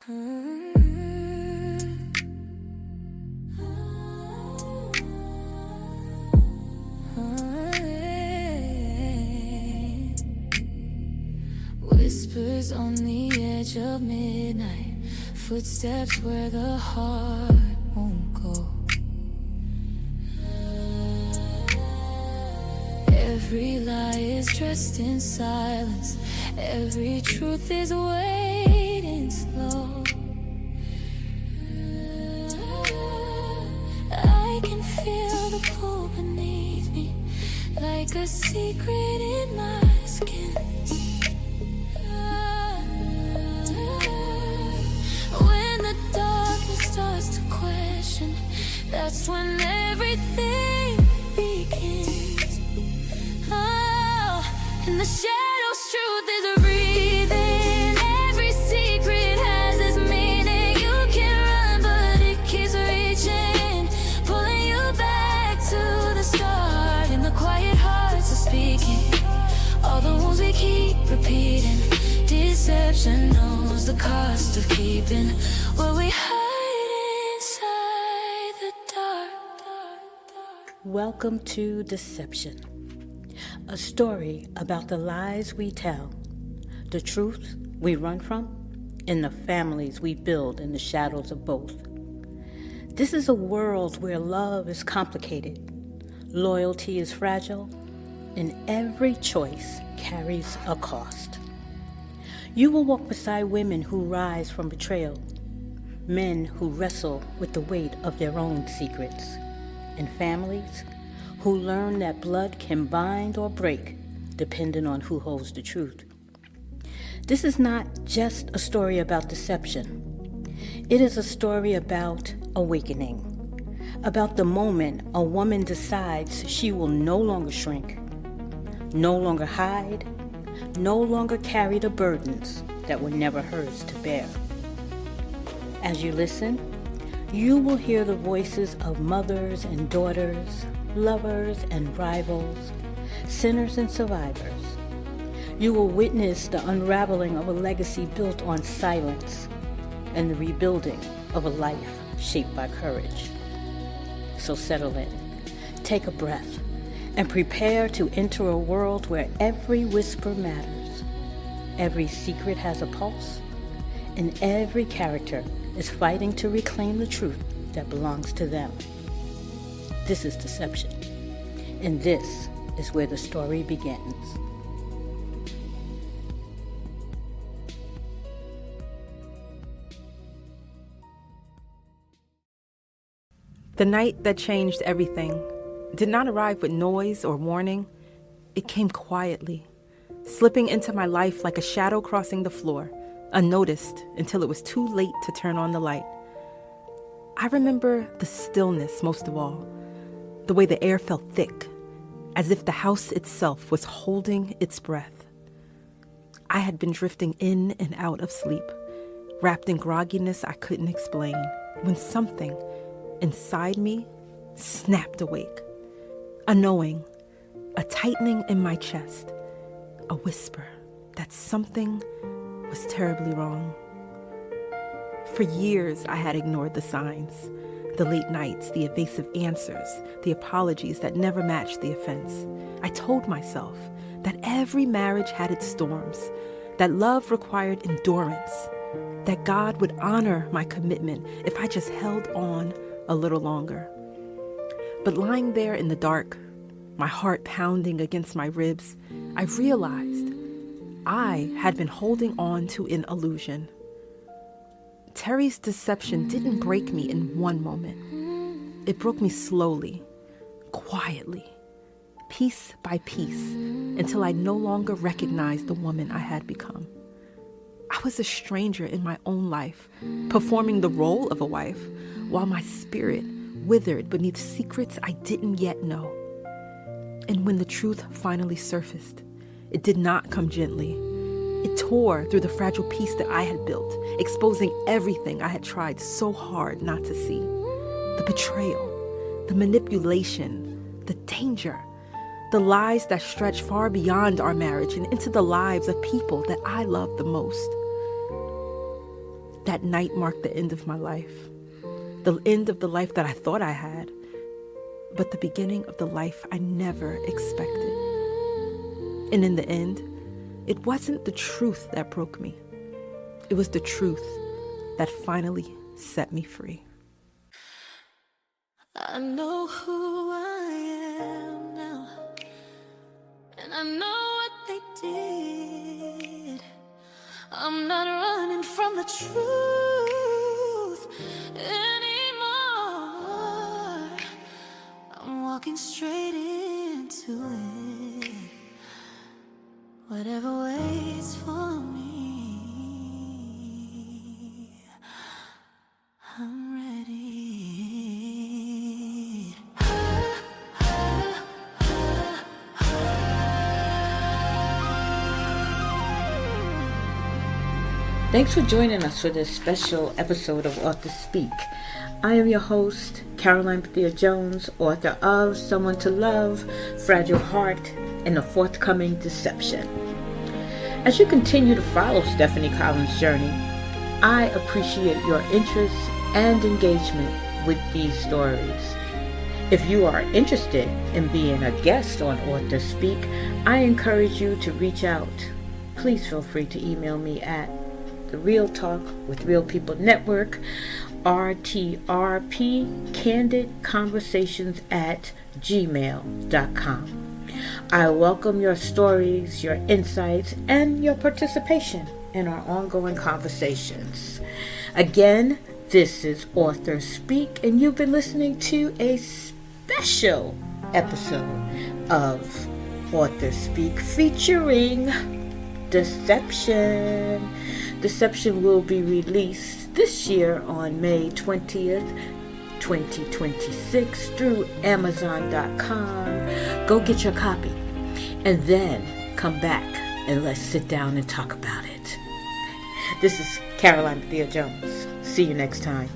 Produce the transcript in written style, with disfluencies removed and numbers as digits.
Whispers on the edge of midnight, footsteps where the heart won't go. Every lie is dressed in silence, every truth is waiting slow. I can feel the pull beneath me, like a secret in my skin. When the darkness starts to question, that's when everything begins. Oh, in the shadows, truth is breathing. Every secret has its meaning. You can run, but it keeps reaching, pulling you back to the start. In the quiet hearts are speaking, all the wounds we keep repeating. Deception knows the cost of keeping what we hide inside the dark. Welcome to Deception, a story about the lies we tell, the truths we run from, and the families we build in the shadows of both. This is a world where love is complicated, loyalty is fragile, and every choice carries a cost. You will walk beside women who rise from betrayal, men who wrestle with the weight of their own secrets, and families who learn that blood can bind or break depending on who holds the truth. This is not just a story about deception. It is a story about awakening, about the moment a woman decides she will no longer shrink, no longer hide, no longer carry the burdens that were never hers to bear. As you listen, you will hear the voices of mothers and daughters, lovers and rivals, sinners and survivors. You will witness the unraveling of a legacy built on silence and the rebuilding of a life shaped by courage. So settle in, take a breath, and prepare to enter a world where every whisper matters, every secret has a pulse, and every character is fighting to reclaim the truth that belongs to them. This is Deception, and this is where the story begins. The night that changed everything did not arrive with noise or warning. It came quietly, slipping into my life like a shadow crossing the floor, unnoticed until it was too late to turn on the light. I remember the stillness most of all, the way the air felt thick, as if the house itself was holding its breath. I had been drifting in and out of sleep, wrapped in grogginess I couldn't explain, when something inside me snapped awake. A knowing, a tightening in my chest, a whisper that something was terribly wrong. For years, I had ignored the signs, the late nights, the evasive answers, the apologies that never matched the offense. I told myself that every marriage had its storms, that love required endurance, that God would honor my commitment if I just held on a little longer. But lying there in the dark, my heart pounding against my ribs, I realized I had been holding on to an illusion. Terry's deception didn't break me in one moment. It broke me slowly, quietly, piece by piece, until I no longer recognized the woman I had become. I was a stranger in my own life, performing the role of a wife, while my spirit withered beneath secrets I didn't yet know. And when the truth finally surfaced, it did not come gently. It tore through the fragile piece that I had built, exposing everything I had tried so hard not to see. The betrayal, the manipulation, the danger, the lies that stretch far beyond our marriage and into the lives of people that I love the most. That night marked the end of my life. The end of the life that I thought I had, but the beginning of the life I never expected. And in the end, it wasn't the truth that broke me. It was the truth that finally set me free. I know who I am now, and I know what they did. I'm not running from the truth anymore. I'm walking straight into it. Whatever waits for me, I'm ready. Thanks for joining us for this special episode of Author Speak. I am your host, Karoline Bethea-Jones, author of Someone to Love, Fragile Heart, and the forthcoming Deception. As you continue to follow Stephanie Collins' journey, I appreciate your interest and engagement with these stories. If you are interested in being a guest on Author Speak, I encourage you to reach out. Please feel free to email me at the Real Talk with Real People Network, RTRP Candid Conversations at gmail.com. I welcome your stories, your insights, and your participation in our ongoing conversations. Again, this is Author Speak, and you've been listening to a special episode of Author Speak featuring Deception. Deception will be released this year on May 20th, 2026 through Amazon.com. Go get your copy and then come back and let's sit down and talk about it. This is Karoline Bethea-Jones. See you next time.